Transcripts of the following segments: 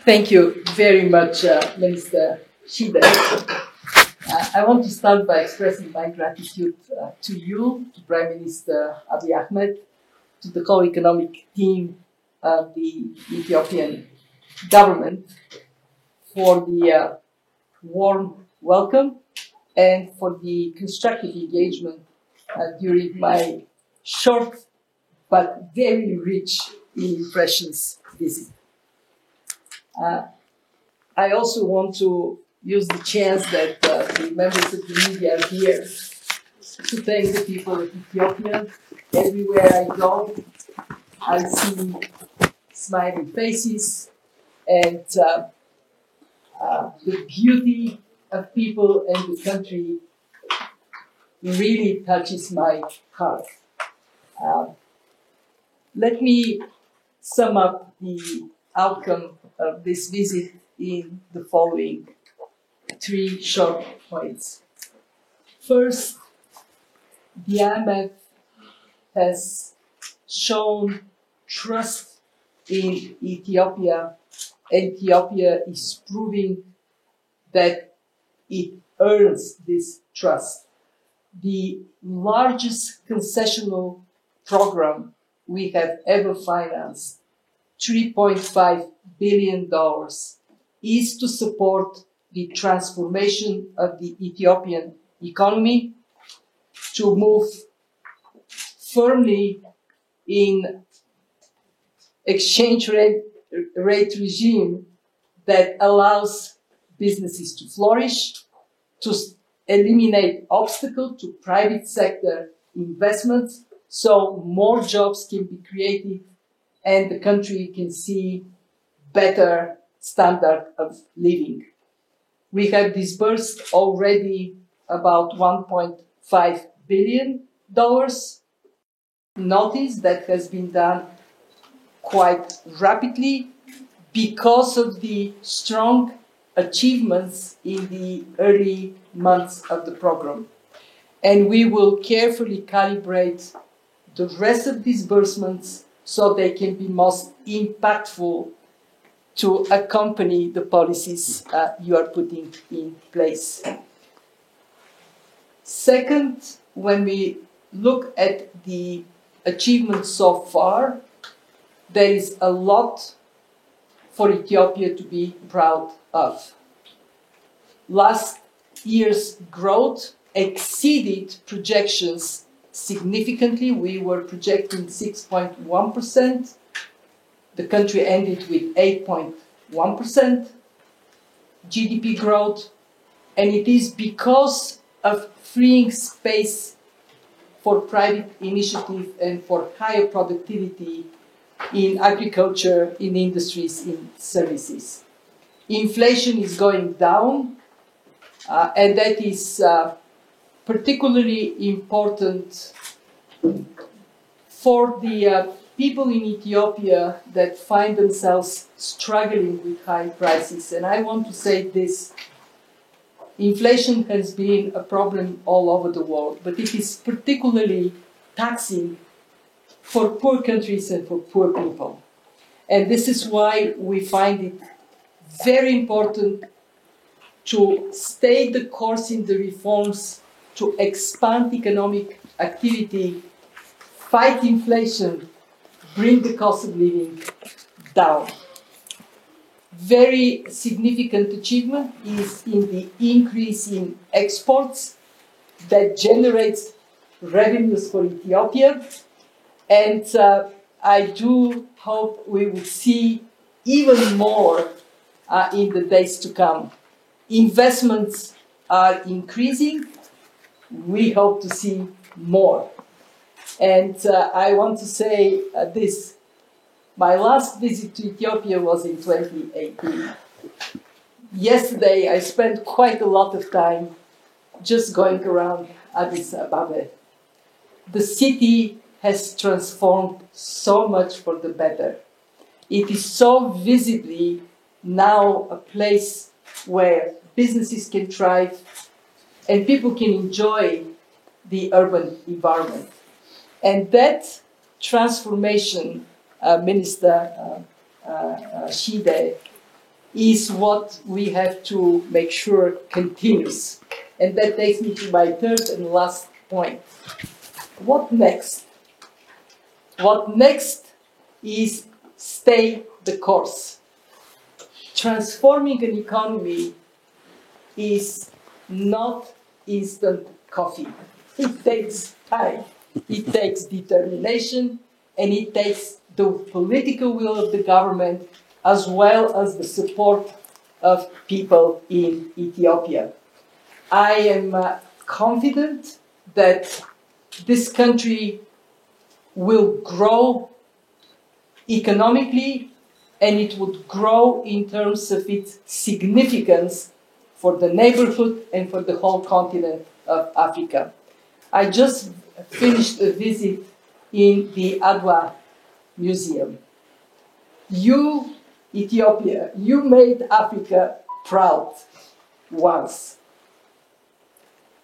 Thank you very much, Minister Shide. I want to start by expressing my gratitude to you, to Prime Minister Abiy Ahmed, to the co-economic team of the Ethiopian government for the warm welcome and for the constructive engagement during my short but very rich in impressions visit. I also want to use the chance that the members of the media are here to thank the people of Ethiopia. Everywhere I go, I see smiling faces and the beauty of people and the country really touches my heart. Let me sum up the outcome of this visit in the following 3 short points. First, the IMF has shown trust in Ethiopia. Ethiopia is proving that it earns this trust. The largest concessional program we have ever financed, $3.5 billion, is to support the transformation of the Ethiopian economy to move firmly in exchange rate regime that allows businesses to flourish, to eliminate obstacles to private sector investments, so more jobs can be created and the country can see better standard of living. We have disbursed already about $1.5 billion. Notice that has been done quite rapidly because of the strong achievements in the early months of the program. And we will carefully calibrate the rest of disbursements so they can be most impactful to accompany the policies you are putting in place. Second, when we look at the achievements so far, there is a lot for Ethiopia to be proud of. Last year's growth exceeded projections significantly. We were projecting 6.1%. The country ended with 8.1% GDP growth, and it is because of freeing space for private initiative and for higher productivity in agriculture, in industries, in services. Inflation is going down, and that is particularly important for the people in Ethiopia that find themselves struggling with high prices. And I want to say this: inflation has been a problem all over the world, but it is particularly taxing for poor countries and for poor people. And this is why we find it very important to stay the course in the reforms, to expand economic activity, fight inflation, bring the cost of living down. Very significant achievement is in the increase in exports that generates revenues for Ethiopia. And I do hope we will see even more in the days to come. Investments are increasing. We hope to see more. And I want to say this. My last visit to Ethiopia was in 2018. Yesterday, I spent quite a lot of time just going around Addis Ababa. The city has transformed so much for the better. It is so visibly now a place where businesses can thrive and people can enjoy the urban environment. And that transformation, Minister Shide, is what we have to make sure continues. And that takes me to my third and last point. What next? What next is stay the course. Transforming an economy is not instant coffee. It takes time, it takes determination, and it takes the political will of the government as well as the support of people in Ethiopia. I am confident that this country will grow economically, and it would grow in terms of its significance for the neighborhood and for the whole continent of Africa. I just finished a visit in the Adwa Museum. You, Ethiopia, you made Africa proud once.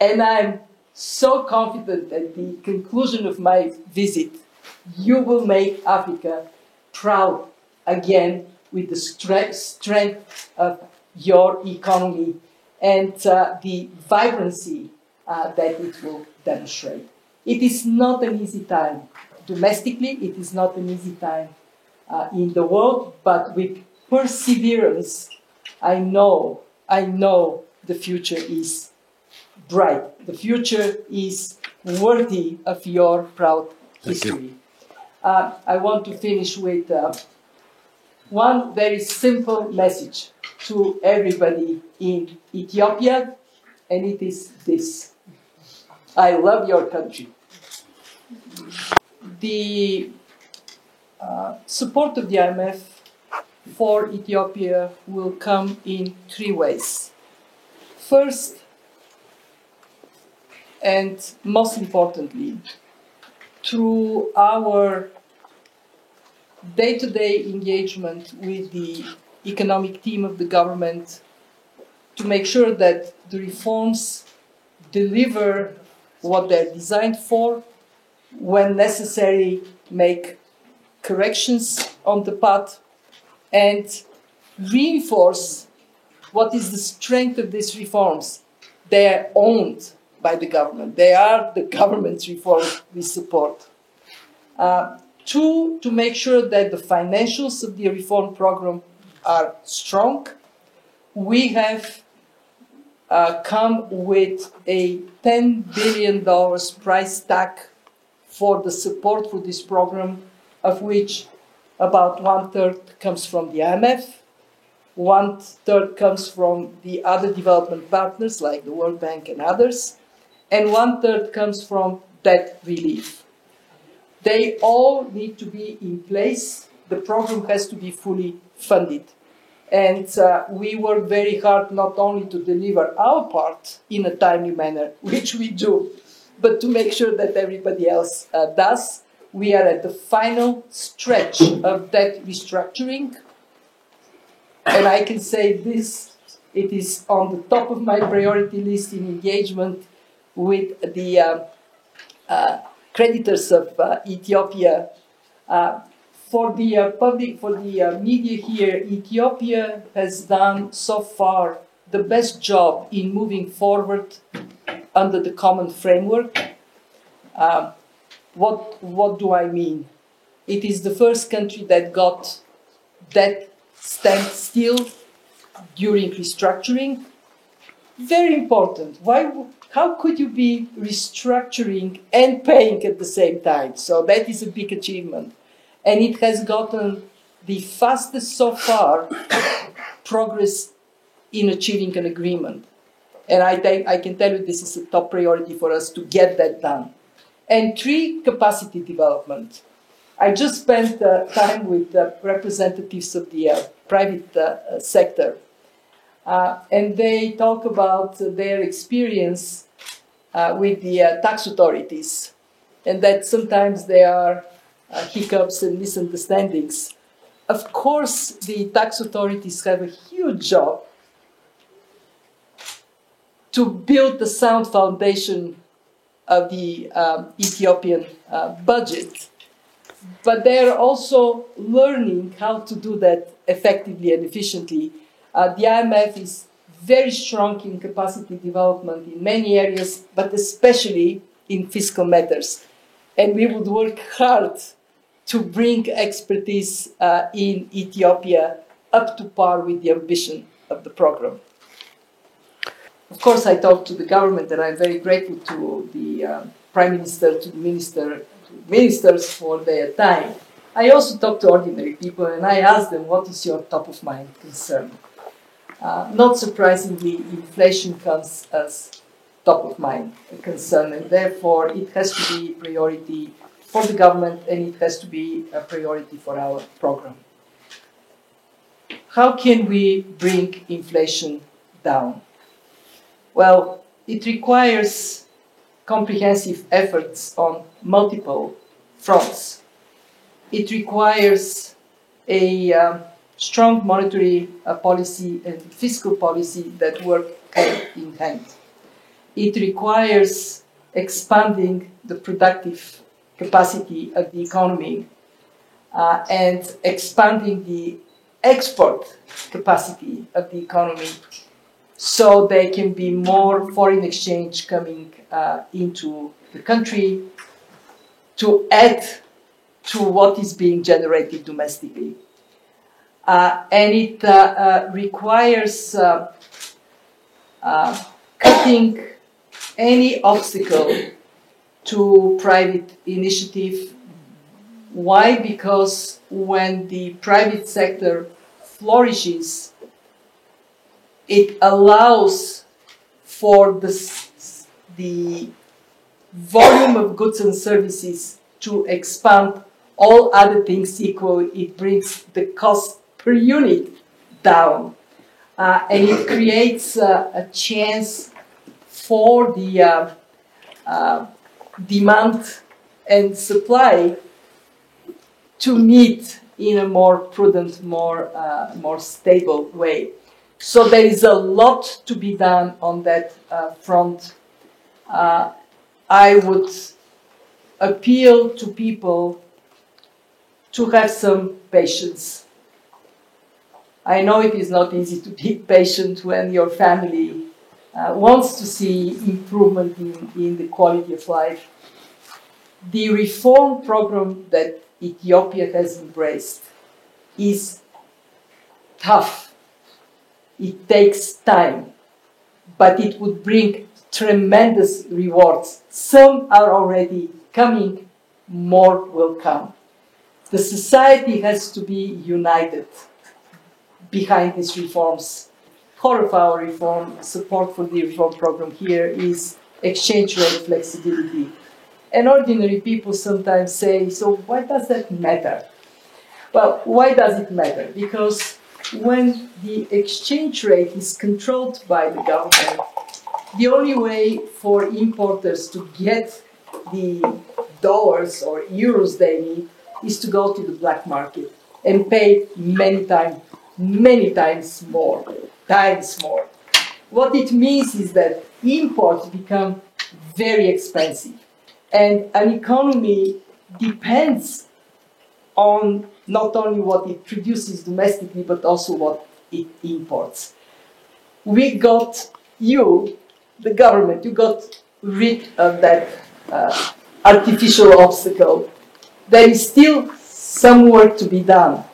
And I'm so confident at the conclusion of my visit, you will make Africa proud again with the strength of your economy and the vibrancy that it will demonstrate. It is not an easy time domestically, it is not an easy time in the world, but with perseverance, I know the future is bright. The future is worthy of your proud history. I want to finish with one very simple message to everybody in Ethiopia, and it is this: I love your country. The support of the IMF for Ethiopia will come in three ways. First, and most importantly, through our day-to-day engagement with the economic team of the government to make sure that the reforms deliver what they're designed for, when necessary, make corrections on the path, and reinforce what is the strength of these reforms. They are owned by the government. They are the government's reforms we support. Two, to make sure that the financials of the reform program are strong. We have come with a $10 billion price tag for the support for this program, of which about 1/3 comes from the IMF, 1/3 comes from the other development partners like the World Bank and others, and 1/3 comes from debt relief. They all need to be in place. The program has to be fully funded. And we work very hard not only to deliver our part in a timely manner, which we do, but to make sure that everybody else does. We are at the final stretch of debt restructuring. And I can say this, it is on the top of my priority list in engagement with the creditors of Ethiopia. For the public, for the media here, Ethiopia has done so far the best job in moving forward under the common framework. What do I mean? It is the first country that got debt standstill during restructuring. Very important. How could you be restructuring and paying at the same time? So that is a big achievement. And it has gotten the fastest so far progress in achieving an agreement. And I can tell you this is a top priority for us to get that done. And three, capacity development. I just spent time with representatives of the private sector. And they talk about their experience with the tax authorities, and that sometimes there are hiccups and misunderstandings. Of course, the tax authorities have a huge job to build the sound foundation of the Ethiopian budget, but they are also learning how to do that effectively and efficiently. The IMF is very strong in capacity development in many areas, but especially in fiscal matters. And we would work hard to bring expertise in Ethiopia up to par with the ambition of the program. Of course, I talked to the government, and I'm very grateful to the Prime Minister, to the ministers for their time. I also talked to ordinary people, and I asked them, what is your top-of-mind concern? Not surprisingly, inflation comes as top-of-mind concern, and therefore it has to be a priority for the government, and it has to be a priority for our program. How can we bring inflation down? Well, it requires comprehensive efforts on multiple fronts. It requires a strong monetary policy and fiscal policy that work hand in hand. It requires expanding the productive capacity of the economy and expanding the export capacity of the economy so there can be more foreign exchange coming into the country to add to what is being generated domestically. And it requires cutting any obstacle to private initiative. Why? Because when the private sector flourishes, it allows for the volume of goods and services to expand. All other things equal, it brings the cost per unit down. And it creates a chance for the demand and supply to meet in a more prudent, more stable way. So there is a lot to be done on that front. I would appeal to people to have some patience. I know it is not easy to be patient when your family wants to see improvement in the quality of life. The reform program that Ethiopia has embraced is tough. It takes time, but it would bring tremendous rewards. Some are already coming, more will come. The society has to be united behind these reforms. Core of our reform, support for the reform program here is exchange rate flexibility. And ordinary people sometimes say, so why does that matter? Well, why does it matter? Because when the exchange rate is controlled by the government, the only way for importers to get the dollars or euros they need is to go to the black market and pay many times more. What it means is that imports become very expensive, and an economy depends on not only what it produces domestically, but also what it imports. We got the government, you got rid of that artificial obstacle. There is still some work to be done,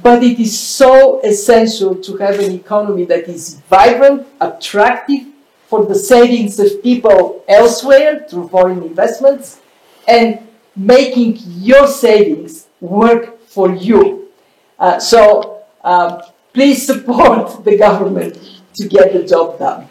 but it is so essential to have an economy that is vibrant, attractive for the savings of people elsewhere through foreign investments, and making your savings work for you. So please support the government to get the job done.